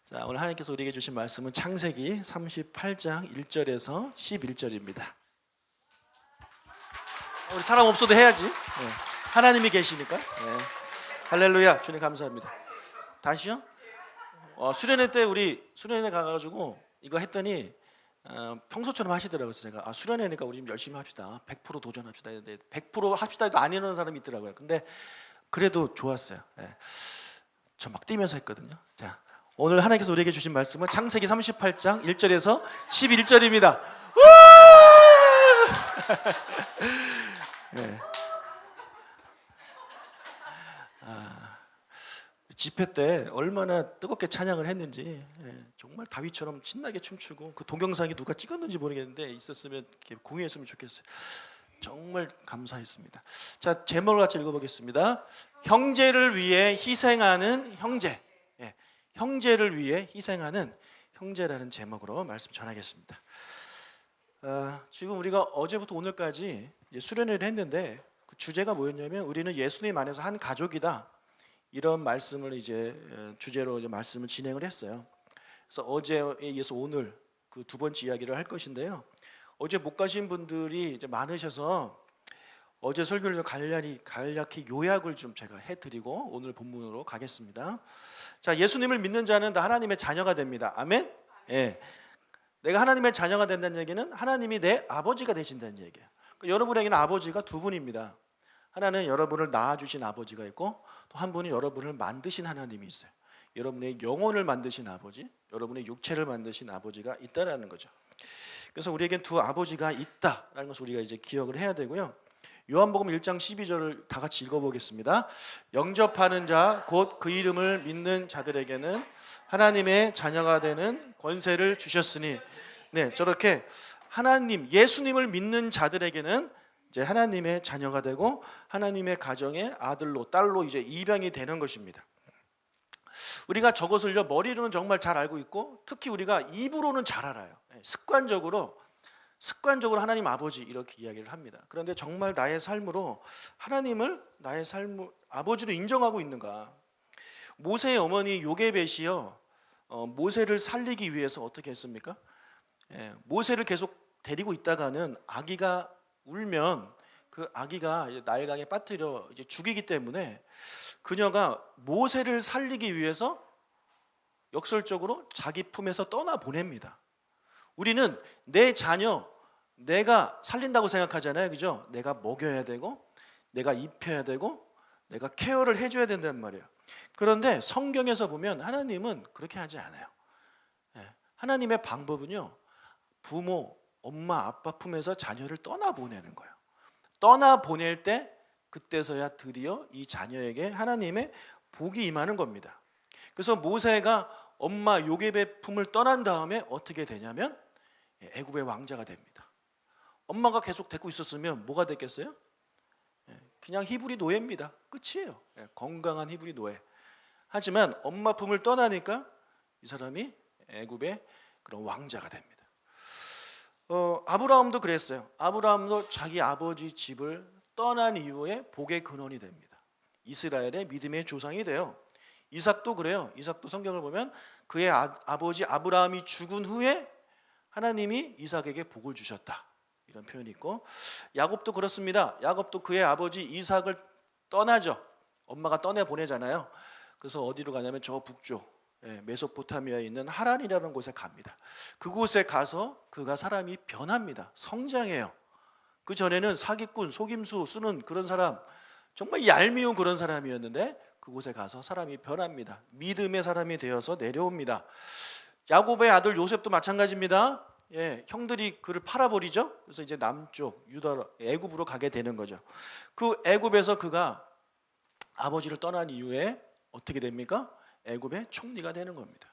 자, 오늘 하나님께서 우리에게 주신 말씀은 창세기 38장 1절에서 11절입니다. 우리 사람 없어도 해야지. 하나님이 계시니까. 할렐루야. 주님 감사합니다. 다시요? 수련회 때 우리 수련회 가가지고 이거 했더니 평소처럼 하시더라고요. 그래서 제가 수련회니까 우리 좀 열심히 합시다. 100% 도전합시다. 했는데 100% 합시다 해도 안 이러는 사람이 있더라고요. 근데 그래도 좋았어요. 저 막 뛰면서 했거든요. 자, 오늘 하나님께서 우리에게 주신 말씀은 창세기 38장 1절에서 11절입니다. 집회 때 얼마나 뜨겁게 찬양을 했는지, 정말 다윗처럼 신나게 춤추고 그 동영상이 누가 찍었는지 모르겠는데 있었으면 이렇게 공유했으면 좋겠어요. 정말 감사했습니다. 자, 제목을 같이 읽어보겠습니다. 형제를 위해 희생하는 형제. 형제를 위해 희생하는 형제라는 제목으로 말씀 전하겠습니다. 지금 우리가 어제부터 오늘까지 수련회를 했는데 그 주제가 뭐였냐면 우리는 예수님 안에서 한 가족이다. 이런 말씀을 이제 주제로 이제 말씀을 진행을 했어요. 그래서 어제에 이어서 오늘 그 두 번째 이야기를 할 것인데요. 어제 못 가신 분들이 이제 많으셔서 어제 설교를 간략히 요약을 좀 제가 해드리고 오늘 본문으로 가겠습니다. 자, 예수님을 믿는 자는 다 하나님의 자녀가 됩니다. 아멘. 내가 하나님의 자녀가 된다는 얘기는 하나님이 내 아버지가 되신다는 얘기예요. 그러니까 여러분에게는 아버지가 두 분입니다. 하나는 여러분을 낳아주신 아버지가 있고 또 한 분은 여러분을 만드신 하나님이 있어요. 여러분의 영혼을 만드신 아버지, 여러분의 육체를 만드신 아버지가 있다라는 거죠. 그래서 우리에겐 두 아버지가 있다라는 것을 우리가 이제 기억을 해야 되고요. 요한복음 1장 12절을 다 같이 읽어보겠습니다. 영접하는 자 곧 그 이름을 믿는 자들에게는 하나님의 자녀가 되는 권세를 주셨으니, 저렇게 하나님 예수님을 믿는 자들에게는 이제 하나님의 자녀가 되고 하나님의 가정의 아들로 딸로 이제 입양이 되는 것입니다. 우리가 저것을요 머리로는 정말 잘 알고 있고 특히 우리가 입으로는 잘 알아요. 습관적으로 하나님 아버지 이렇게 이야기를 합니다. 그런데 정말 나의 삶으로 하나님을 나의 삶 아버지로 인정하고 있는가? 모세의 어머니 요게벳이요 모세를 살리기 위해서 어떻게 했습니까? 모세를 계속 데리고 있다가는 아기가 울면 그 아기가 나일강에 빠뜨려 이제 죽이기 때문에 그녀가 모세를 살리기 위해서 역설적으로 자기 품에서 떠나 보냅니다. 우리는 내 자녀 내가 살린다고 생각하잖아요. 그죠? 내가 먹여야 되고 내가 입혀야 되고 내가 케어를 해줘야 된단 말이에요. 그런데 성경에서 보면 하나님은 그렇게 하지 않아요. 하나님의 방법은요 부모, 엄마, 아빠 품에서 자녀를 떠나보내는 거예요. 떠나보낼 때 그때서야 드디어 이 자녀에게 하나님의 복이 임하는 겁니다. 그래서 모세가 엄마 요게벳 품을 떠난 다음에 어떻게 되냐면 애굽의 왕자가 됩니다. 엄마가 계속 데리고 있었으면 뭐가 됐겠어요? 그냥 히브리 노예입니다. 끝이에요. 건강한 히브리 노예. 하지만 엄마 품을 떠나니까 이 사람이 애굽의 그런 왕자가 됩니다. 아브라함도 그랬어요. 아브라함도 자기 아버지 집을 떠난 이후에 복의 근원이 됩니다. 이스라엘의 믿음의 조상이 돼요. 이삭도 그래요. 이삭도 성경을 보면 그의 아버지 아브라함이 죽은 후에 하나님이 이삭에게 복을 주셨다. 이런 표현이 있고 야곱도 그렇습니다. 야곱도 그의 아버지 이삭을 떠나죠. 엄마가 떠내보내잖아요. 그래서 어디로 가냐면 저 북쪽 메소포타미아에 있는 하란이라는 곳에 갑니다. 그곳에 가서 그가 사람이 변합니다. 성장해요. 그 전에는 사기꾼, 속임수 쓰는 그런 사람, 정말 얄미운 그런 사람이었는데 그곳에 가서 사람이 변합니다. 믿음의 사람이 되어서 내려옵니다. 야곱의 아들 요셉도 마찬가지입니다. 형들이 그를 팔아버리죠. 그래서 이제 남쪽 유다 애굽으로 가게 되는 거죠. 그 애굽에서 그가 아버지를 떠난 이후에 어떻게 됩니까? 애굽의 총리가 되는 겁니다.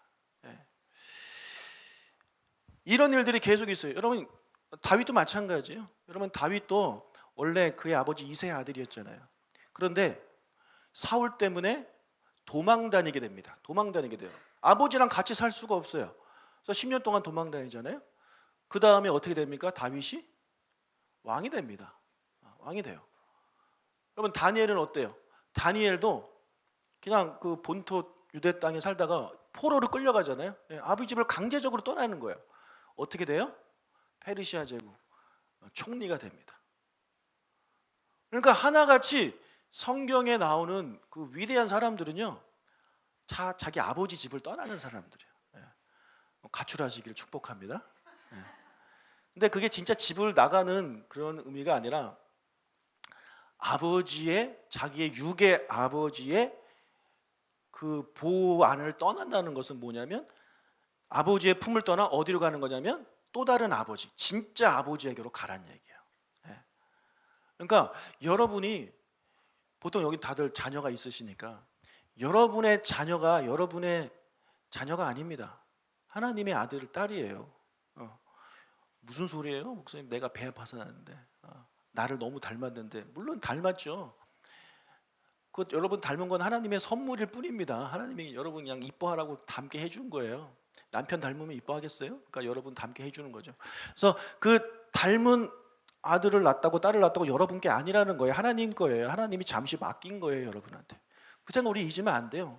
이런 일들이 계속 있어요. 여러분 다윗도 마찬가지예요. 여러분 다윗도 원래 그의 아버지 이새의 아들이었잖아요. 그런데 사울 때문에 도망 다니게 됩니다. 도망다니게 돼요. 아버지랑 같이 살 수가 없어요. 그래서 10년 동안 도망 다니잖아요. 그 다음에 어떻게 됩니까? 다윗이 왕이 됩니다. 왕이 돼요. 여러분 다니엘은 어때요? 다니엘도 그냥 그 본토 유대 땅에 살다가 포로로 끌려가잖아요. 아버지 집을 강제적으로 떠나는 거예요. 어떻게 돼요? 페르시아 제국 총리가 됩니다. 그러니까 하나같이 성경에 나오는 그 위대한 사람들은요, 자기 아버지 집을 떠나는 사람들이에요. 가출하시기를 축복합니다. 근데 그게 진짜 집을 나가는 그런 의미가 아니라 자기의 육의 아버지의 그 보호 안을 떠난다는 것은 뭐냐면, 아버지의 품을 떠나 어디로 가는 거냐면 또 다른 아버지, 진짜 아버지에게로 가란 얘기예요. 그러니까 여러분이, 보통 여기 다들 자녀가 있으시니까, 여러분의 자녀가 아닙니다. 하나님의 아들, 딸이에요. 무슨 소리예요? 목사님, 내가 배 아파서 나는데, 나를 너무 닮았는데. 물론 닮았죠. 여러분 닮은 건 하나님의 선물일 뿐입니다. 하나님이 여러분 그냥 이뻐하라고 닮게 해준 거예요. 남편 닮으면 이뻐하겠어요? 그러니까 여러분 닮게 해주는 거죠. 그래서 그 닮은 아들을 낳았다고 딸을 낳았다고 여러분 게 아니라는 거예요. 하나님 거예요. 하나님이 잠시 맡긴 거예요, 여러분한테. 그 생각 우리 잊으면 안 돼요.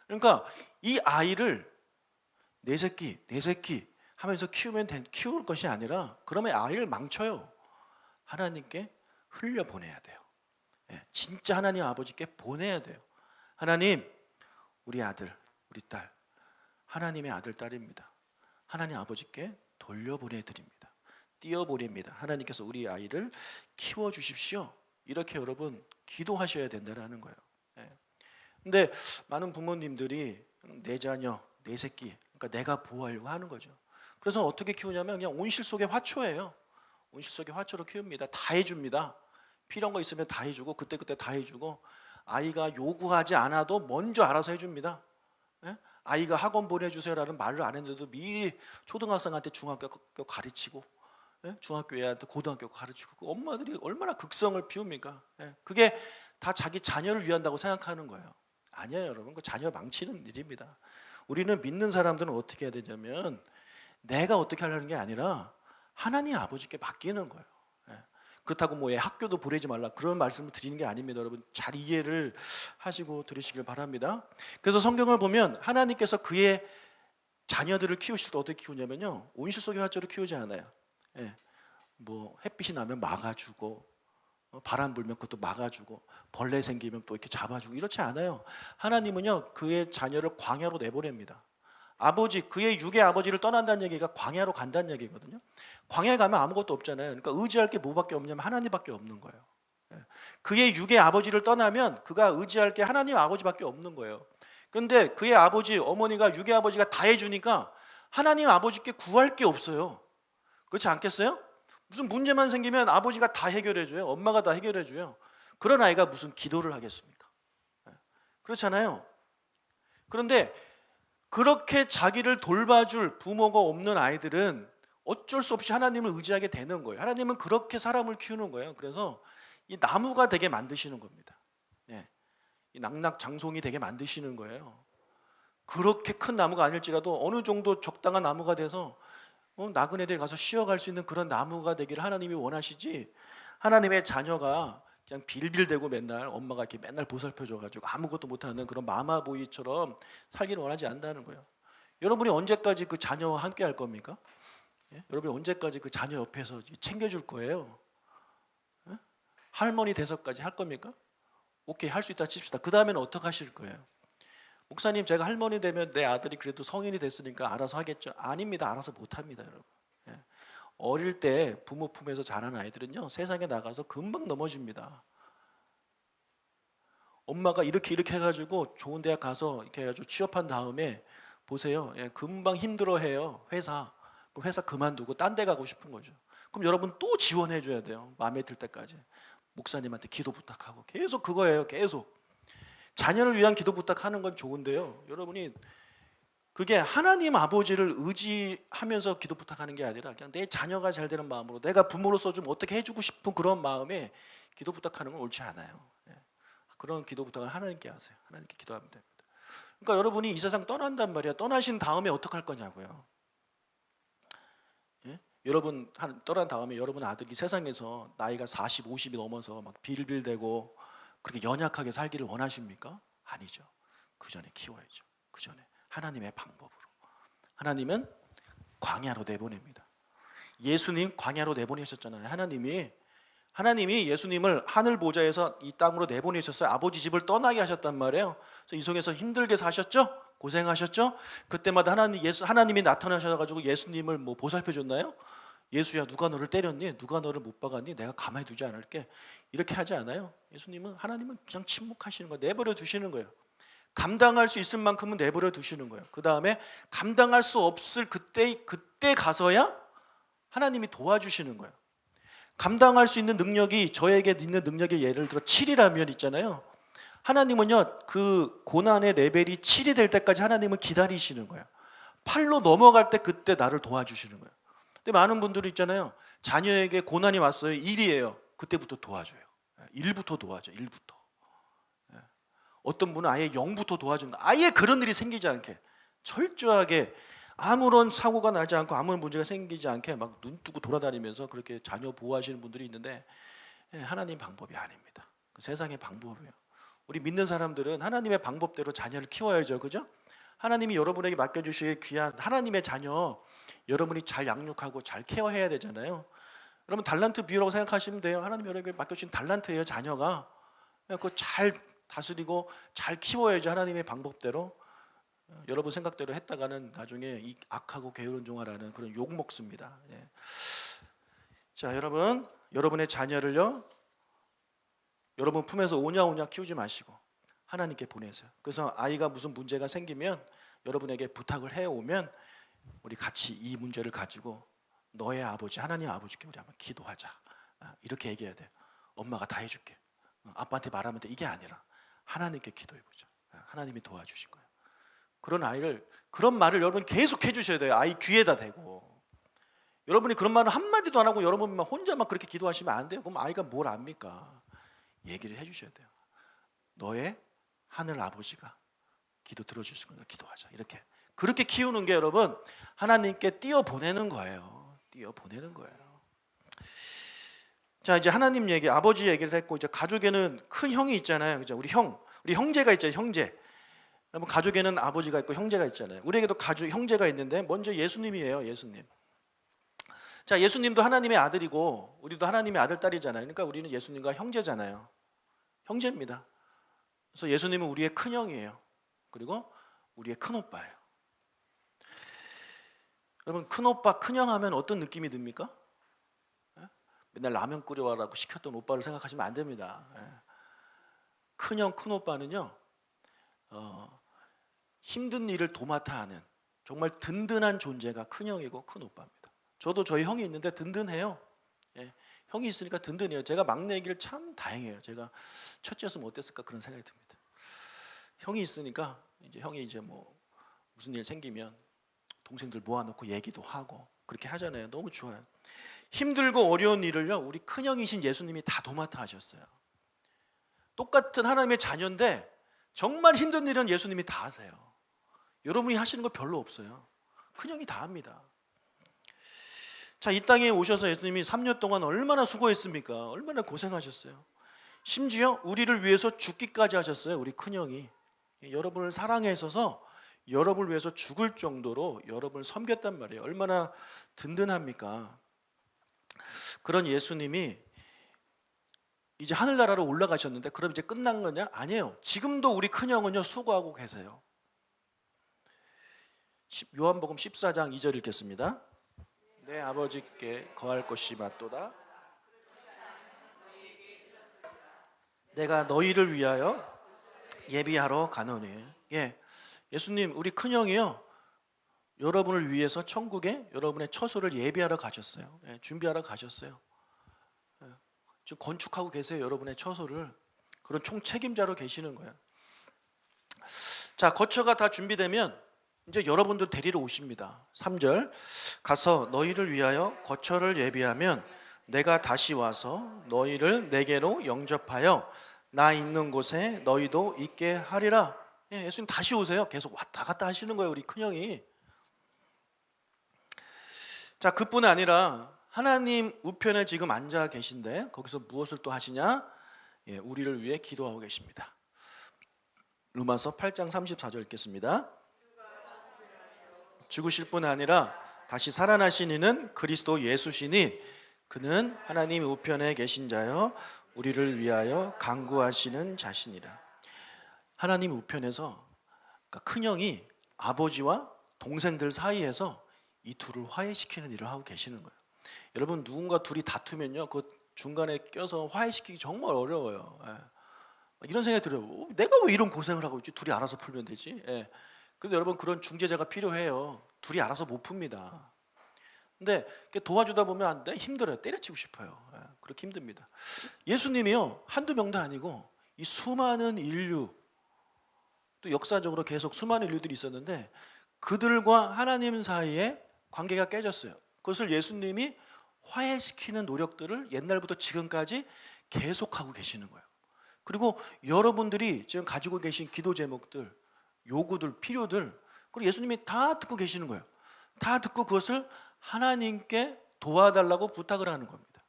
그러니까 이 아이를 내 새끼 하면서 키울 것이 아니라, 그러면 아이를 망쳐요. 하나님께 흘려보내야 돼요. 진짜 하나님 아버지께 보내야 돼요. 하나님, 우리 아들, 우리 딸, 하나님의 아들, 딸입니다. 하나님 아버지께 돌려보내드립니다. 띄워보냅니다. 하나님께서 우리 아이를 키워주십시오. 이렇게 여러분 기도하셔야 된다는 거예요. 근데 많은 부모님들이 내 자녀, 내 새끼, 그러니까 내가 보호하려고 하는 거죠. 그래서 어떻게 키우냐면 그냥 온실 속의 화초예요. 온실 속의 화초로 키웁니다. 다 해줍니다. 필요한 거 있으면 다 해주고, 그때 다 해주고, 아이가 요구하지 않아도 먼저 알아서 해줍니다. 아이가 학원 보내주세요라는 말을 안 했는데도 미리 초등학생한테 중학교 가르치고, 중학교 애한테 고등학교 가르치고, 엄마들이 얼마나 극성을 피웁니까? 그게 다 자기 자녀를 위한다고 생각하는 거예요. 아니에요, 여러분. 그 자녀 망치는 일입니다. 우리는 믿는 사람들은 어떻게 해야 되냐면, 내가 어떻게 하려는 게 아니라 하나님 아버지께 맡기는 거예요. 그렇다고 뭐 학교도 보내지 말라, 그런 말씀을 드리는 게 아닙니다. 여러분 잘 이해를 하시고 들으시길 바랍니다. 그래서 성경을 보면 하나님께서 그의 자녀들을 키우실 때 어떻게 키우냐면요, 온실 속의 화초로 키우지 않아요. 뭐 햇빛이 나면 막아주고, 바람 불면 그것도 막아주고, 벌레 생기면 또 이렇게 잡아주고, 이렇지 않아요. 하나님은요, 그의 자녀를 광야로 내보냅니다. 그의 육의 아버지를 떠난다는 얘기가 광야로 간다는 얘기거든요. 광야에 가면 아무것도 없잖아요. 그러니까 의지할 게 뭐밖에 없냐면 하나님밖에 없는 거예요. 그의 육의 아버지를 떠나면 그가 의지할 게 하나님 아버지밖에 없는 거예요. 그런데 그의 아버지, 어머니가, 육의 아버지가 다 해주니까 하나님 아버지께 구할 게 없어요. 그렇지 않겠어요? 무슨 문제만 생기면 아버지가 다 해결해줘요. 엄마가 다 해결해줘요. 그런 아이가 무슨 기도를 하겠습니까? 그렇잖아요. 그런데 그렇게 자기를 돌봐줄 부모가 없는 아이들은 어쩔 수 없이 하나님을 의지하게 되는 거예요. 하나님은 그렇게 사람을 키우는 거예요. 그래서 이 나무가 되게 만드시는 겁니다. 이 낙낙장송이 되게 만드시는 거예요. 그렇게 큰 나무가 아닐지라도 어느 정도 적당한 나무가 돼서 나그네들 가서 쉬어갈 수 있는 그런 나무가 되기를 하나님이 원하시지, 하나님의 자녀가 그냥 빌빌대고 맨날 엄마가 이렇게 맨날 보살펴줘가지고 아무것도 못하는 그런 마마보이처럼 살기를 원하지 않는다는 거예요. 여러분이 언제까지 그 자녀와 함께 할 겁니까? 여러분이 언제까지 그 자녀 옆에서 챙겨줄 거예요? 할머니 돼서까지 할 겁니까? 오케이, 할 수 있다 칩시다. 그 다음에는 어떻게 하실 거예요? 목사님, 제가 할머니 되면 내 아들이 그래도 성인이 됐으니까 알아서 하겠죠? 아닙니다. 알아서 못합니다, 여러분. 어릴 때 부모 품에서 자란 아이들은요, 세상에 나가서 금방 넘어집니다. 엄마가 이렇게 해가지고 좋은 대학 가서 이렇게 해가지고 취업한 다음에 보세요, 금방 힘들어해요. 그 회사 그만두고 딴 데 가고 싶은 거죠. 그럼 여러분 또 지원해줘야 돼요. 마음에 들 때까지 목사님한테 기도 부탁하고, 계속 그거예요. 계속 자녀를 위한 기도 부탁하는 건 좋은데요, 여러분이 그게 하나님 아버지를 의지하면서 기도 부탁하는 게 아니라 그냥 내 자녀가 잘 되는 마음으로, 내가 부모로서 좀 어떻게 해주고 싶은 그런 마음에 기도 부탁하는 건 옳지 않아요. 그런 기도 부탁을 하나님께 하세요. 하나님께 기도하면 됩니다. 그러니까 여러분이 이 세상 떠난단 말이야. 떠나신 다음에 어떻게 할 거냐고요. 여러분 떠난 다음에 여러분 아들이 세상에서 나이가 40, 50이 넘어서 막 빌빌대고 그렇게 연약하게 살기를 원하십니까? 아니죠. 그 전에 키워야죠. 그 전에 하나님의 방법으로. 하나님은 광야로 내보냅니다. 예수님 광야로 내보내셨잖아요. 하나님이 예수님을 하늘 보좌에서 이 땅으로 내보내셨어요. 아버지 집을 떠나게 하셨단 말이에요. 그래서 이 속에서 힘들게 사셨죠? 고생하셨죠? 그때마다 하나님이 나타나셔가지고 예수님을 뭐 보살펴 줬나요? 예수야, 누가 너를 때렸니? 누가 너를 못 박았니? 내가 가만히 두지 않을게. 이렇게 하지 않아요. 하나님은 그냥 침묵하시는 거예요. 내버려 두시는 거예요. 감당할 수 있을 만큼은 내버려 두시는 거예요. 그 다음에 감당할 수 없을 그때 가서야 하나님이 도와주시는 거예요. 감당할 수 있는 능력이, 저에게 있는 능력이 예를 들어 7이라면 있잖아요. 하나님은요, 그 고난의 레벨이 7이 될 때까지 하나님은 기다리시는 거예요. 8로 넘어갈 때 그때 나를 도와주시는 거예요. 근데 많은 분들이 있잖아요. 자녀에게 고난이 왔어요. 1이에요. 그때부터 도와줘요. 1부터 도와줘. 1부터. 어떤 분은 아예 0부터 도와준다. 아예 그런 일이 생기지 않게 철저하게, 아무런 사고가 나지 않고 아무런 문제가 생기지 않게 막 눈 뜨고 돌아다니면서 그렇게 자녀 보호하시는 분들이 있는데, 하나님 방법이 아닙니다. 그 세상의 방법이에요. 우리 믿는 사람들은 하나님의 방법대로 자녀를 키워야죠. 그죠? 하나님이 여러분에게 맡겨주실 귀한 하나님의 자녀, 여러분이 잘 양육하고 잘 케어해야 되잖아요. 여러분 달란트 비유라고 생각하시면 돼요. 하나님이 여러분에게 맡겨주신 달란트예요. 자녀가. 그거 잘 다스리고 잘 키워야죠. 하나님의 방법대로. 여러분 생각대로 했다가는 나중에 이 악하고 게으른 종아라는 그런 욕 먹습니다. 자, 여러분의 자녀를요, 여러분 품에서 오냐오냐 키우지 마시고 하나님께 보내세요. 그래서 아이가 무슨 문제가 생기면 여러분에게 부탁을 해오면 우리 같이 이 문제를 가지고 너의 아버지, 하나님 아버지께 우리 한번 기도하자. 이렇게 얘기해야 돼요. 엄마가 다 해줄게. 아빠한테 말하면 돼. 이게 아니라 하나님께 기도해보자. 하나님이 도와주실 거예요. 그런 말을 여러분 계속 해주셔야 돼요. 아이 귀에다 대고. 여러분이 그런 말을 한마디도 안 하고 여러분만 혼자만 그렇게 기도하시면 안 돼요. 그럼 아이가 뭘 압니까? 얘기를 해주셔야 돼요. 너의 하늘 아버지가 기도 들어주실 거니까 기도하자. 이렇게. 그렇게 키우는 게 여러분 하나님께 띄워보내는 거예요. 띄워보내는 거예요. 자, 이제 하나님 얘기, 아버지 얘기를 했고, 이제 가족에는 큰 형이 있잖아요. 그죠? 우리 형제가 있잖아요. 형제. 여러분 가족에는 아버지가 있고 형제가 있잖아요. 우리에게도 형제가 있는데 먼저 예수님이에요. 예수님. 자, 예수님도 하나님의 아들이고 우리도 하나님의 아들 딸이잖아요. 그러니까 우리는 예수님과 형제잖아요. 형제입니다. 그래서 예수님은 우리의 큰 형이에요. 그리고 우리의 큰 오빠예요. 여러분 큰 오빠, 큰 형 하면 어떤 느낌이 듭니까? 맨날 라면 끓여와라고 시켰던 오빠를 생각하시면 안 됩니다. 큰 형, 큰 오빠는요, 힘든 일을 도맡아 하는 정말 든든한 존재가 큰 형이고 큰 오빠입니다. 저도 저희 형이 있는데 든든해요. 형이 있으니까 든든해요. 제가 막내이길 참 다행이에요. 제가 첫째였으면 어땠을까 그런 생각이 듭니다. 형이 있으니까 형이 뭐 무슨 일 생기면 동생들 모아놓고 얘기도 하고 그렇게 하잖아요. 너무 좋아요. 힘들고 어려운 일을요, 우리 큰형이신 예수님이 다 도맡아 하셨어요. 똑같은 하나님의 자녀인데 정말 힘든 일은 예수님이 다 하세요. 여러분이 하시는 거 별로 없어요. 큰형이 다 합니다. 자, 이 땅에 오셔서 예수님이 3년 동안 얼마나 수고했습니까? 얼마나 고생하셨어요. 심지어 우리를 위해서 죽기까지 하셨어요. 우리 큰형이. 여러분을 사랑해서 여러분을 위해서 죽을 정도로 여러분을 섬겼단 말이에요. 얼마나 든든합니까? 그런 예수님이 이제 하늘나라로 올라가셨는데 그럼 이제 끝난 거냐? 아니에요. 지금도 우리 큰형은요 수고하고 계세요. 요한복음 14장 2절 읽겠습니다. 내 아버지께 거할 것이 맞도다. 내가 너희를 위하여 예비하러 가노니. 예수님 우리 큰형이요 여러분을 위해서 천국에 여러분의 처소를 예비하러 가셨어요. 준비하러 가셨어요. 지금 건축하고 계세요. 여러분의 처소를. 그런 총책임자로 계시는 거예요. 자, 거처가 다 준비되면 이제 여러분들 데리러 오십니다. 3절 가서 너희를 위하여 거처를 예비하면 내가 다시 와서 너희를 내게로 영접하여 나 있는 곳에 너희도 있게 하리라. 예수님 다시 오세요. 계속 왔다 갔다 하시는 거예요. 우리 큰형이. 자, 그뿐 아니라 하나님 우편에 지금 앉아 계신데 거기서 무엇을 또 하시냐? 우리를 위해 기도하고 계십니다. 로마서 8장 34절 읽겠습니다. 죽으실 뿐 아니라 다시 살아나신 이는 그리스도 예수시니 그는 하나님 우편에 계신 자여 우리를 위하여 간구하시는 자신이다. 하나님 우편에서 그러니까 큰형이 아버지와 동생들 사이에서 이 둘을 화해시키는 일을 하고 계시는 거예요. 여러분 누군가 둘이 다투면요 그 중간에 껴서 화해시키기 정말 어려워요. 이런 생각이 들어요. 내가 왜 이런 고생을 하고 있지? 둘이 알아서 풀면 되지. 근데 여러분 그런 중재자가 필요해요. 둘이 알아서 못 풉니다. 근데 도와주다 보면 안 돼. 힘들어요. 때려치고 싶어요. 그렇게 힘듭니다. 예수님이요 한두 명도 아니고 이 수많은 인류 또 역사적으로 계속 수많은 인류들이 있었는데 그들과 하나님 사이에 관계가 깨졌어요. 그것을 예수님이 화해시키는 노력들을 옛날부터 지금까지 계속하고 계시는 거예요. 그리고 여러분들이 지금 가지고 계신 기도 제목들, 요구들, 필요들 그리고 예수님이 다 듣고 계시는 거예요. 다 듣고 그것을 하나님께 도와달라고 부탁을 하는 겁니다.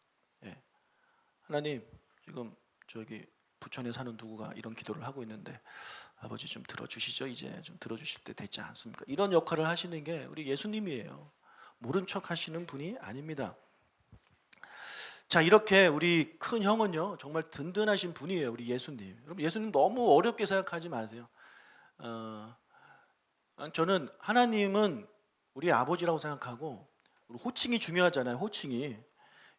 하나님 지금 저기 부천에 사는 누구가 이런 기도를 하고 있는데 아버지 좀 들어주시죠. 이제 좀 들어주실 때 됐지 않습니까? 이런 역할을 하시는 게 우리 예수님이에요. 모른 척 하시는 분이 아닙니다. 자 이렇게 우리 큰 형은요 정말 든든하신 분이에요. 우리 예수님. 여러분 예수님 너무 어렵게 생각하지 마세요. 저는 하나님은 우리 아버지라고 생각하고 우리 호칭이 중요하잖아요. 호칭이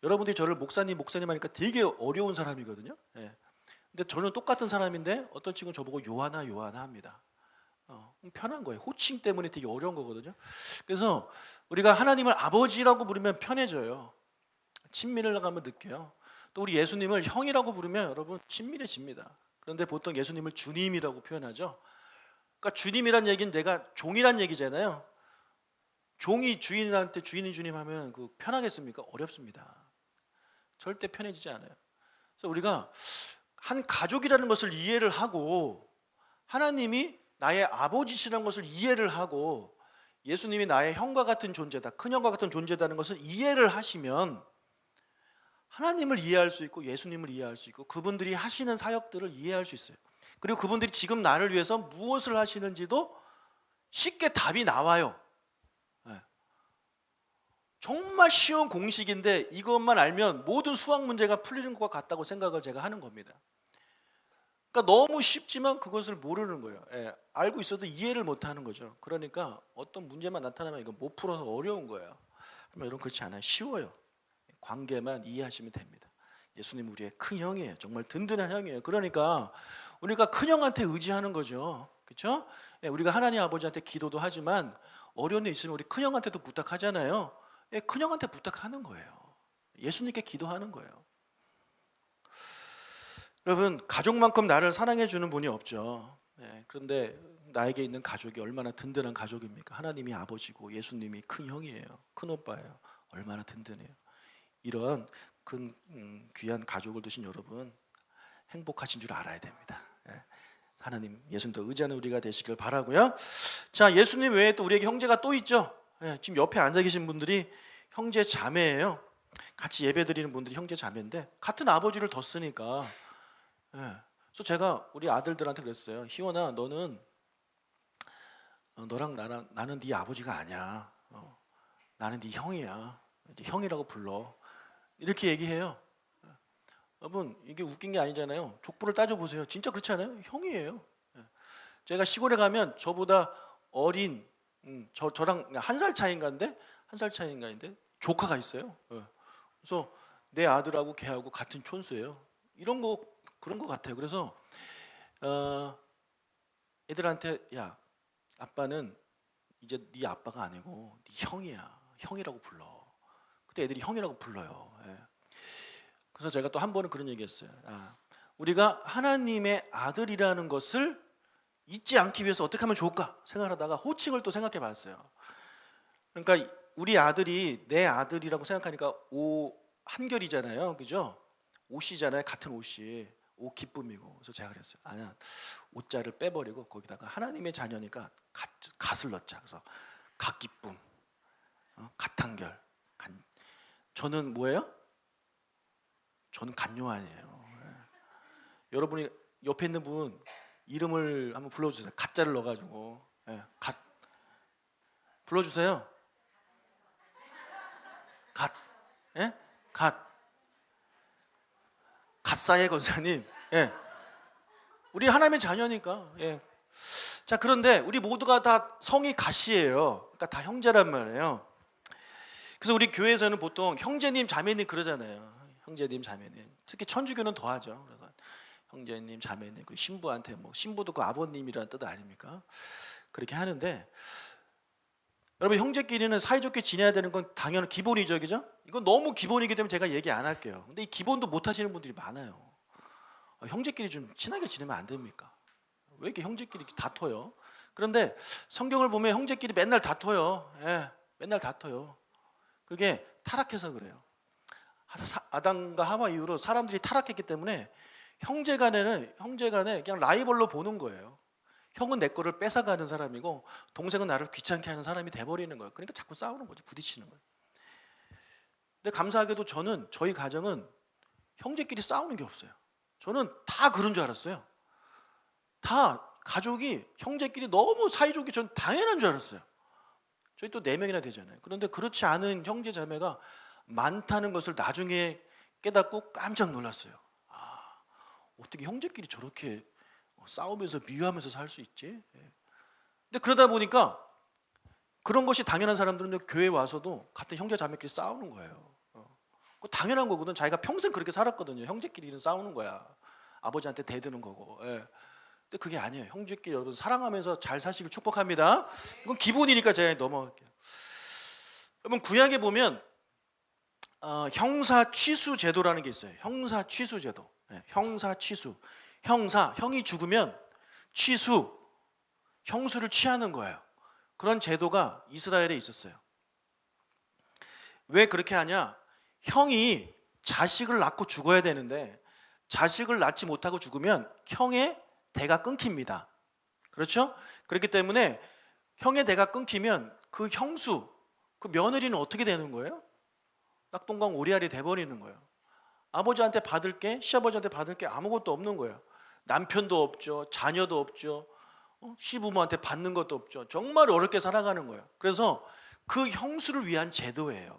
여러분들이 저를 목사님 하니까 되게 어려운 사람이거든요. 근데 저는 똑같은 사람인데 어떤 친구는 저보고 요하나 합니다. 편한 거예요. 호칭 때문에 되게 어려운 거거든요. 그래서 우리가 하나님을 아버지라고 부르면 편해져요. 친밀을 한번 느껴요. 또 우리 예수님을 형이라고 부르면 여러분 친밀해집니다. 그런데 보통 예수님을 주님이라고 표현하죠. 그러니까 주님이란 얘기는 내가 종이란 얘기잖아요. 종이 주인한테 주인이 주님 하면 그 편하겠습니까? 어렵습니다. 절대 편해지지 않아요. 그래서 우리가 한 가족이라는 것을 이해를 하고 하나님이 나의 아버지시라는 것을 이해를 하고 예수님이 나의 형과 같은 존재다, 큰형과 같은 존재다는 것을 이해를 하시면 하나님을 이해할 수 있고 예수님을 이해할 수 있고 그분들이 하시는 사역들을 이해할 수 있어요. 그리고 그분들이 지금 나를 위해서 무엇을 하시는지도 쉽게 답이 나와요. 정말 쉬운 공식인데 이것만 알면 모든 수학 문제가 풀리는 것 같다고 생각을 제가 하는 겁니다. 그러니까 너무 쉽지만 그것을 모르는 거예요. 알고 있어도 이해를 못하는 거죠. 그러니까 어떤 문제만 나타나면 이거 못 풀어서 어려운 거예요. 여러분 그렇지 않아요. 쉬워요. 관계만 이해하시면 됩니다. 예수님 우리의 큰 형이에요. 정말 든든한 형이에요. 그러니까 우리가 큰 형한테 의지하는 거죠. 그렇죠? 우리가 하나님 아버지한테 기도도 하지만 어려운 일 있으면 우리 큰 형한테도 부탁하잖아요. 큰 형한테 부탁하는 거예요. 예수님께 기도하는 거예요. 여러분 가족만큼 나를 사랑해 주는 분이 없죠. 그런데 나에게 있는 가족이 얼마나 든든한 가족입니까? 하나님이 아버지고 예수님이 큰 형이에요. 큰 오빠예요. 얼마나 든든해요. 이런 귀한 가족을 두신 여러분 행복하신 줄 알아야 됩니다. 하나님 예수님도 의지하는 우리가 되시길 바라고요. 자 예수님 외에 또 우리에게 형제가 또 있죠. 지금 옆에 앉아 계신 분들이 형제 자매예요. 같이 예배 드리는 분들이 형제 자매인데 같은 아버지를 뒀으니까 그래서 제가 우리 아들들한테 그랬어요. 희원아 너는 너랑 나는 네 아버지가 아니야. 나는 네 형이야. 이제 형이라고 불러. 이렇게 얘기해요. 여러분 이게 웃긴 게 아니잖아요. 족보를 따져보세요. 진짜 그렇지 않아요? 형이에요. 제가 시골에 가면 저보다 어린 저랑 한 살 차이인가인데 조카가 있어요. 그래서 내 아들하고 걔하고 같은 촌수예요. 이런 거 그런 거 같아요. 그래서 애들한테 야 아빠는 이제 네 아빠가 아니고 네 형이야. 형이라고 불러. 그때 애들이 형이라고 불러요. 그래서 제가 또 한 번은 그런 얘기했어요. 우리가 하나님의 아들이라는 것을 잊지 않기 위해서 어떻게 하면 좋을까 생각하다가 호칭을 또 생각해 봤어요. 그러니까 우리 아들이 내 아들이라고 생각하니까 오 한결이잖아요. 그죠? 옷이잖아요. 같은 옷이. 오 기쁨이고. 그래서 제가 그랬어요. 아니야. 옷자를 빼버리고 거기다가 하나님의 자녀니까 갓을 넣자. 그래서 갓기쁨, 갓한결. 저는 뭐예요? 저는 간요한이에요. 여러분이 옆에 있는 분 이름을 한번 불러주세요. 가짜를 넣어가지고 불러주세요. 갓. 예? 갓사의 권사님. 예. 우리 하나님의 자녀니까. 예. 자, 그런데 우리 모두가 다 성이 갓이에요. 그러니까 다 형제란 말이에요. 그래서 우리 교회에서는 보통 형제님, 자매님 그러잖아요. 형제님, 자매님. 특히 천주교는 더 하죠. 그래서 형제님, 자매님. 그리고 신부한테 뭐 신부도 그 아버님이라는 뜻 아닙니까? 그렇게 하는데, 여러분 형제끼리는 사이좋게 지내야 되는 건 당연한 기본이죠, 그죠? 이건 너무 기본이기 때문에 제가 얘기 안 할게요. 근데 이 기본도 못 하시는 분들이 많아요. 형제끼리 좀 친하게 지내면 안 됩니까? 왜 이렇게 형제끼리 다퉈요? 그런데 성경을 보면 형제끼리 맨날 다퉈요. 예, 맨날 다퉈요. 그게 타락해서 그래요. 아담과 하와 이후로 사람들이 타락했기 때문에 형제간에 그냥 라이벌로 보는 거예요. 형은 내 거를 뺏어가는 사람이고 동생은 나를 귀찮게 하는 사람이 돼버리는 거예요. 그러니까 자꾸 싸우는 거죠. 부딪히는 거예요. 근데 감사하게도 저희 가정은 형제끼리 싸우는 게 없어요. 저는 다 그런 줄 알았어요. 다 가족이 형제끼리 너무 사이좋게 전 당연한 줄 알았어요. 저희 또 4명이나 되잖아요. 그런데 그렇지 않은 형제 자매가 많다는 것을 나중에 깨닫고 깜짝 놀랐어요. 아, 어떻게 형제끼리 저렇게 싸우면서 미워하면서 살 수 있지? 근데 그러다 보니까 그런 것이 당연한 사람들은 교회 와서도 같은 형제 자매끼리 싸우는 거예요. 그거 당연한 거거든. 자기가 평생 그렇게 살았거든요. 형제끼리는 싸우는 거야. 아버지한테 대드는 거고. 예. 근데 그게 아니에요. 형제끼리 여러분 사랑하면서 잘 사시길 축복합니다. 이건 기본이니까 제가 넘어갈게요. 여러분 구약에 보면 형사 취수 제도라는 게 있어요. 형사 취수 제도. 예, 형사 취수. 형이 죽으면 취수, 형수를 취하는 거예요. 그런 제도가 이스라엘에 있었어요. 왜 그렇게 하냐? 형이 자식을 낳고 죽어야 되는데 자식을 낳지 못하고 죽으면 형의 대가 끊깁니다. 그렇죠? 그렇기 때문에 형의 대가 끊기면 그 형수, 그 며느리는 어떻게 되는 거예요? 낙동강 오리알이 돼버리는 거예요. 아버지한테 받을 게, 시아버지한테 받을 게 아무것도 없는 거예요. 남편도 없죠. 자녀도 없죠. 시부모한테 받는 것도 없죠. 정말 어렵게 살아가는 거예요. 그래서 그 형수를 위한 제도예요.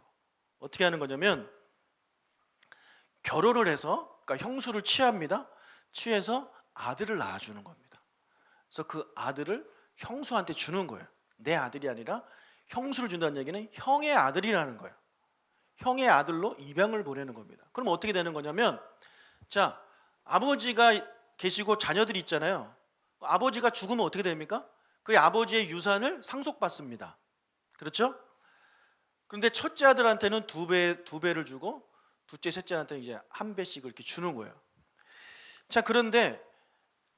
어떻게 하는 거냐면 결혼을 해서, 그러니까 형수를 취합니다. 취해서 아들을 낳아주는 겁니다. 그래서 그 아들을 형수한테 주는 거예요. 내 아들이 아니라 형수를 준다는 얘기는 형의 아들이라는 거예요. 형의 아들로 입양을 보내는 겁니다. 그럼 어떻게 되는 거냐면, 자, 아버지가 계시고 자녀들이 있잖아요. 아버지가 죽으면 어떻게 됩니까? 그 아버지의 유산을 상속받습니다. 그렇죠? 그런데 첫째 아들한테는 두 배를 주고 둘째, 셋째한테는 이제 1배씩을 이렇게 주는 거예요. 자, 그런데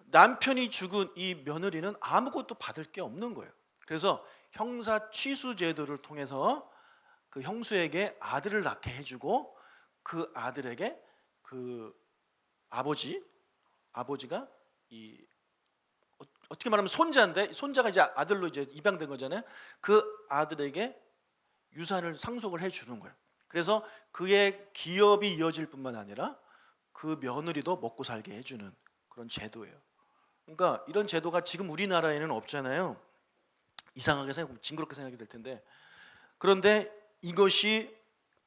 남편이 죽은 이 며느리는 아무것도 받을 게 없는 거예요. 그래서 형사 취수 제도를 통해서 그 형수에게 아들을 낳게 해주고 그 아들에게 그 아버지가 이 어떻게 말하면 손자인데, 손자가 이제 아들로 이제 입양된 거잖아요. 그 아들에게 유산을 상속을 해주는 거예요. 그래서 그의 기업이 이어질 뿐만 아니라 그 며느리도 먹고 살게 해주는 그런 제도예요. 그러니까 이런 제도가 지금 우리나라에는 없잖아요. 이상하게 징그럽게 생각이 될 텐데, 그런데 이것이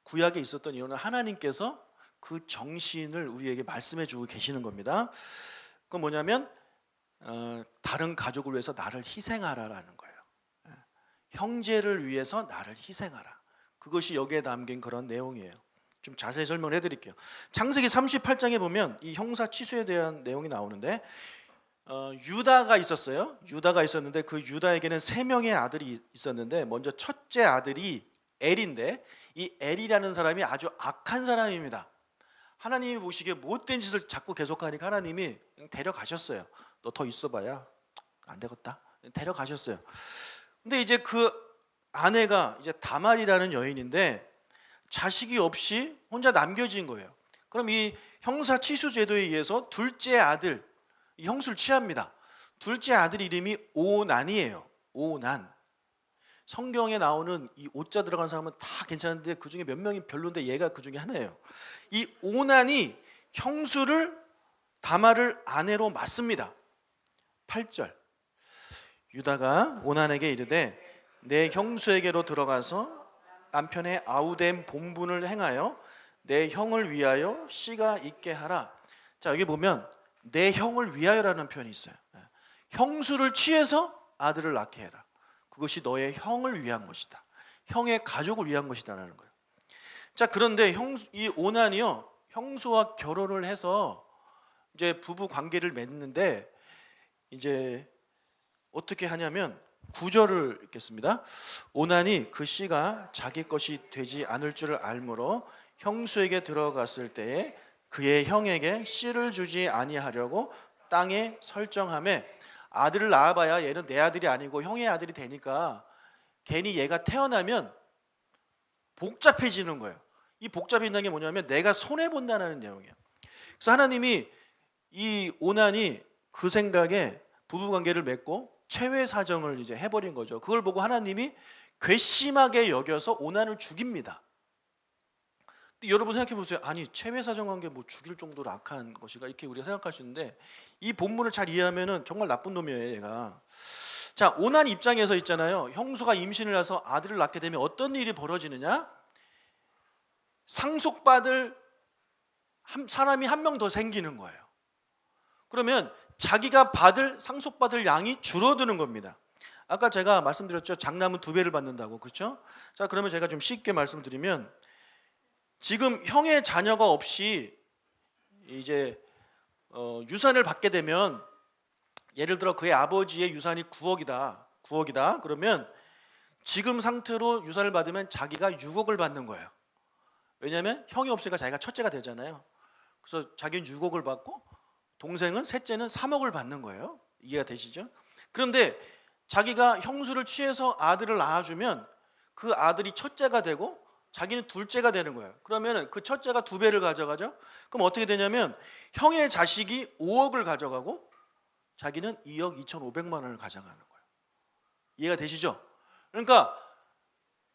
구약에 있었던 이유는 하나님께서 그 정신을 우리에게 말씀해 주고 계시는 겁니다. 그건 뭐냐면 다른 가족을 위해서 나를 희생하라라는 거예요. 형제를 위해서 나를 희생하라. 그것이 여기에 담긴 그런 내용이에요. 좀 자세히 설명을 해드릴게요. 창세기 38장에 보면 이 형사 취수에 대한 내용이 나오는데, 유다가 있었어요. 유다가 있었는데 그 유다에게는 3명의 아들이 있었는데, 먼저 첫째 아들이 엘인데, 이 엘이라는 사람이 아주 악한 사람입니다. 하나님이 보시기에 못된 짓을 자꾸 계속하니까 하나님이 데려가셨어요. 너 더 있어봐야 안 되겠다. 데려가셨어요. 근데 이제 그 아내가 이제 다말이라는 여인인데 자식이 없이 혼자 남겨진 거예요. 그럼 이 형사 취수 제도에 의해서 둘째 아들, 이 형수를 취합니다. 둘째 아들 이름이 오난이에요. 오난. 성경에 나오는 이 오자 들어간 사람은 다 괜찮은데 그 중에 몇 명이 별론데 얘가 그 중에 하나예요. 이 오난이 형수를 다말을 아내로 맞습니다. 8절. 유다가 오난에게 이르되 내 형수에게로 들어가서 남편의 아우된 본분을 행하여 내 형을 위하여 씨가 있게 하라. 자, 여기 보면 내 형을 위하여라는 표현이 있어요. 형수를 취해서 아들을 낳게 해라. 그것이 너의 형을 위한 것이다. 형의 가족을 위한 것이다라는 거예요. 자, 그런데 이 오난이요, 형수와 결혼을 해서 이제 부부 관계를 맺는데 이제 어떻게 하냐면 9절을 읽겠습니다. 오난이 그 씨가 자기 것이 되지 않을 줄을 알므로 형수에게 들어갔을 때에 그의 형에게 씨를 주지 아니하려고 땅에 설정하매, 아들을 낳아봐야 얘는 내 아들이 아니고 형의 아들이 되니까 괜히 얘가 태어나면 복잡해지는 거예요. 이 복잡해진다는 게 뭐냐면 내가 손해본다는 내용이에요. 그래서 하나님이 이 오난이 그 생각에 부부관계를 맺고 체외 사정을 이제 해버린 거죠. 그걸 보고 하나님이 괘씸하게 여겨서 오난을 죽입니다. 근데 여러분 생각해 보세요. 아니, 체외 사정 관계 뭐 죽일 정도로 악한 것이가, 이렇게 우리가 생각할 수 있는데 이 본문을 잘 이해하면은 정말 나쁜 놈이에요, 얘가. 자, 오난 입장에서 있잖아요. 형수가 임신을 해서 아들을 낳게 되면 어떤 일이 벌어지느냐? 상속받을 사람이 한 명 더 생기는 거예요. 그러면 자기가 상속받을 양이 줄어드는 겁니다. 아까 제가 말씀드렸죠. 장남은 2배를 받는다고, 그렇죠? 자, 그러면 제가 좀 쉽게 말씀드리면, 지금 형의 자녀가 없이 이제 유산을 받게 되면, 예를 들어 그의 아버지의 유산이 9억이다. 그러면 지금 상태로 유산을 받으면 자기가 6억을 받는 거예요. 왜냐하면 형이 없으니까 자기가 첫째가 되잖아요. 그래서 자기는 6억을 받고 동생은, 셋째는 3억을 받는 거예요. 이해가 되시죠? 그런데 자기가 형수를 취해서 아들을 낳아주면 그 아들이 첫째가 되고 자기는 둘째가 되는 거예요. 그러면 그 첫째가 2배를 가져가죠. 그럼 어떻게 되냐면 형의 자식이 5억을 가져가고 자기는 2억 2,500만 원을 가져가는 거예요. 이해가 되시죠? 그러니까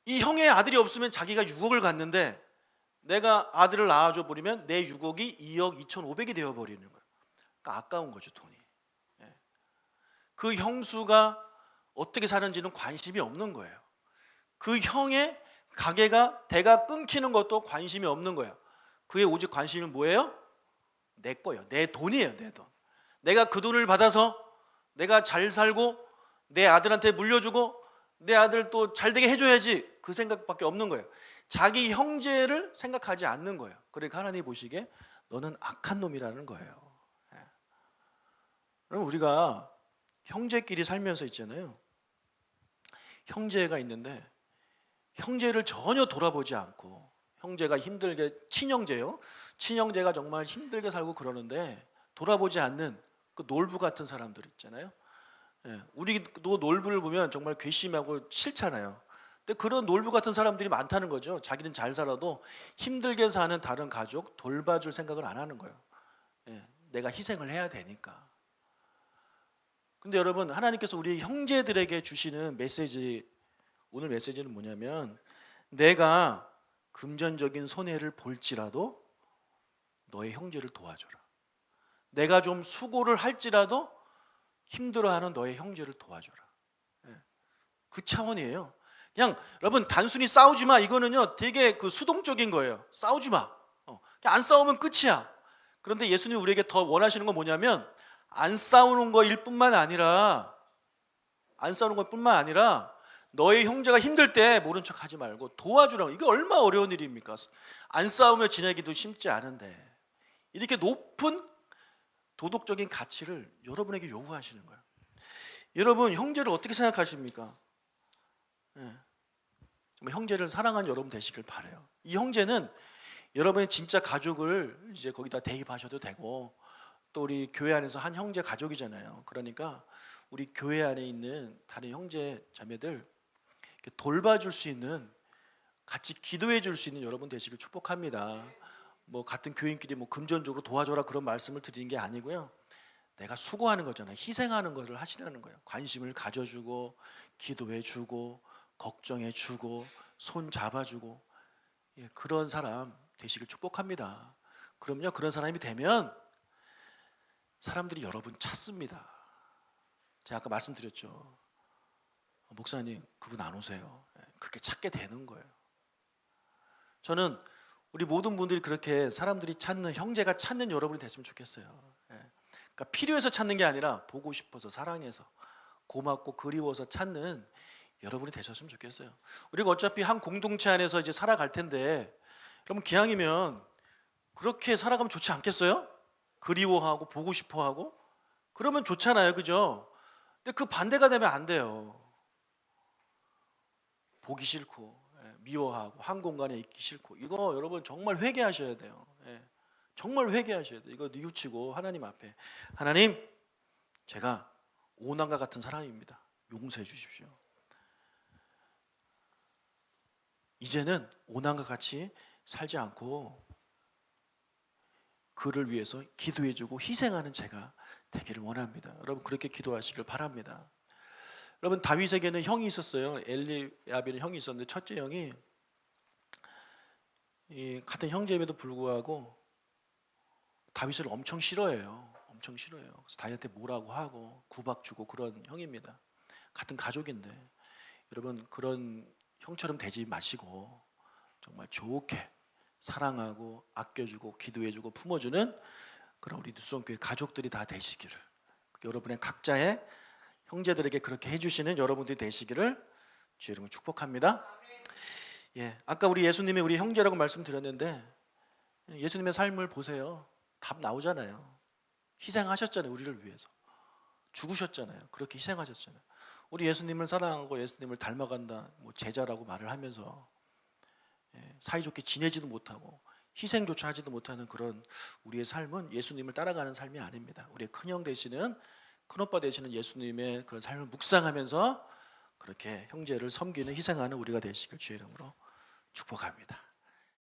이 형의 아들이 없으면 자기가 6억을 갖는데 내가 아들을 낳아줘 버리면 내 6억이 2억 2,500이 되어버리는 거예요. 그러니까 아까운 거죠, 돈이. 그 형수가 어떻게 사는지는 관심이 없는 거예요. 그 형의 가게가 대가 끊기는 것도 관심이 없는 거예요. 그의 오직 관심은 뭐예요? 내 거예요. 내 돈이에요, 내 돈. 내가 그 돈을 받아서 내가 잘 살고 내 아들한테 물려주고 내 아들 또 잘되게 해줘야지, 그 생각밖에 없는 거예요. 자기 형제를 생각하지 않는 거예요. 그러니까 하나님이 보시기에 너는 악한 놈이라는 거예요. 그럼 우리가 형제끼리 살면서 있잖아요. 형제가 있는데 형제를 전혀 돌아보지 않고, 형제가 힘들게, 친형제요. 친형제가 정말 힘들게 살고 그러는데 돌아보지 않는 그 놀부 같은 사람들 있잖아요. 우리도 놀부를 보면 정말 괘씸하고 싫잖아요. 근데 그런 놀부 같은 사람들이 많다는 거죠. 자기는 잘 살아도 힘들게 사는 다른 가족 돌봐줄 생각을 안 하는 거예요. 내가 희생을 해야 되니까. 근데 여러분, 하나님께서 우리 형제들에게 주시는 메시지, 오늘 메시지는 뭐냐면, 내가 금전적인 손해를 볼지라도 너의 형제를 도와줘라. 내가 좀 수고를 할지라도 힘들어하는 너의 형제를 도와줘라. 그 차원이에요. 그냥 여러분, 단순히 싸우지 마, 이거는요 되게 그 수동적인 거예요. 싸우지 마. 그냥 안 싸우면 끝이야. 그런데 예수님이 우리에게 더 원하시는 건 뭐냐면, 안 싸우는 거일 뿐만 아니라, 너의 형제가 힘들 때 모른 척 하지 말고 도와주라고. 이게 얼마나 어려운 일입니까? 안 싸우며 지내기도 쉽지 않은데 이렇게 높은 도덕적인 가치를 여러분에게 요구하시는 거예요. 여러분, 형제를 어떻게 생각하십니까? 정말 형제를 사랑하는 여러분 되시길 바라요. 이 형제는 여러분의 진짜 가족을 이제 거기다 대입하셔도 되고, 또 우리 교회 안에서 한 형제 가족이잖아요. 그러니까 우리 교회 안에 있는 다른 형제 자매들 돌봐줄 수 있는, 같이 기도해 줄 수 있는 여러분 되시길 축복합니다. 뭐 같은 교인끼리 뭐 금전적으로 도와줘라 그런 말씀을 드리는 게 아니고요. 내가 수고하는 거잖아요. 희생하는 것을 하시라는 거예요. 관심을 가져주고, 기도해주고, 걱정해주고, 손 잡아주고, 그런 사람 되시길 축복합니다. 그럼요, 그런 사람이 되면 사람들이 여러분 찾습니다. 제가 아까 말씀드렸죠. 목사님 그분 안 오세요. 그렇게 찾게 되는 거예요. 저는 우리 모든 분들이 그렇게 사람들이 찾는, 형제가 찾는 여러분이 됐으면 좋겠어요. 그러니까 필요해서 찾는 게 아니라 보고 싶어서, 사랑해서, 고맙고 그리워서 찾는 여러분이 되셨으면 좋겠어요. 우리가 어차피 한 공동체 안에서 이제 살아갈 텐데, 여러분 기왕이면 그렇게 살아가면 좋지 않겠어요? 그리워하고 보고 싶어하고 그러면 좋잖아요, 그죠? 근데 그 반대가 되면 안 돼요. 보기 싫고 미워하고 한 공간에 있기 싫고, 이거 여러분 정말 회개하셔야 돼요. 정말 회개하셔야 돼요. 이거 뉘우치고 하나님 앞에, 하나님 제가 오난과 같은 사람입니다. 용서해 주십시오. 이제는 오난과 같이 살지 않고 그를 위해서 기도해주고 희생하는 제가 되기를 원합니다. 여러분 그렇게 기도하시길 바랍니다. 여러분 다윗에게는 형이 있었어요. 엘리압이라는 형이 있었는데, 첫째 형이 같은 형제임에도 불구하고 다윗을 엄청 싫어해요. 엄청 싫어해요. 그래서 다윗한테 뭐라고 하고 구박 주고 그런 형입니다. 같은 가족인데, 여러분 그런 형처럼 되지 마시고 정말 좋게 사랑하고 아껴주고 기도해주고 품어주는 그런 우리 뉴스원교회 가족들이 다 되시기를, 여러분의 각자의 형제들에게 그렇게 해주시는 여러분들이 되시기를 주의 이름으로 축복합니다. 아까 우리 예수님이 우리 형제라고 말씀드렸는데, 예수님의 삶을 보세요. 답 나오잖아요. 희생하셨잖아요. 우리를 위해서 죽으셨잖아요. 그렇게 희생하셨잖아요. 우리 예수님을 사랑하고 예수님을 닮아간다, 뭐 제자라고 말을 하면서 사이좋게 지내지도 못하고 희생조차 하지도 못하는 그런 우리의 삶은 예수님을 따라가는 삶이 아닙니다. 우리의 큰형 되시는, 큰오빠 되시는 예수님의 그런 삶을 묵상하면서 그렇게 형제를 섬기는, 희생하는 우리가 되시길 주의 이름으로 축복합니다.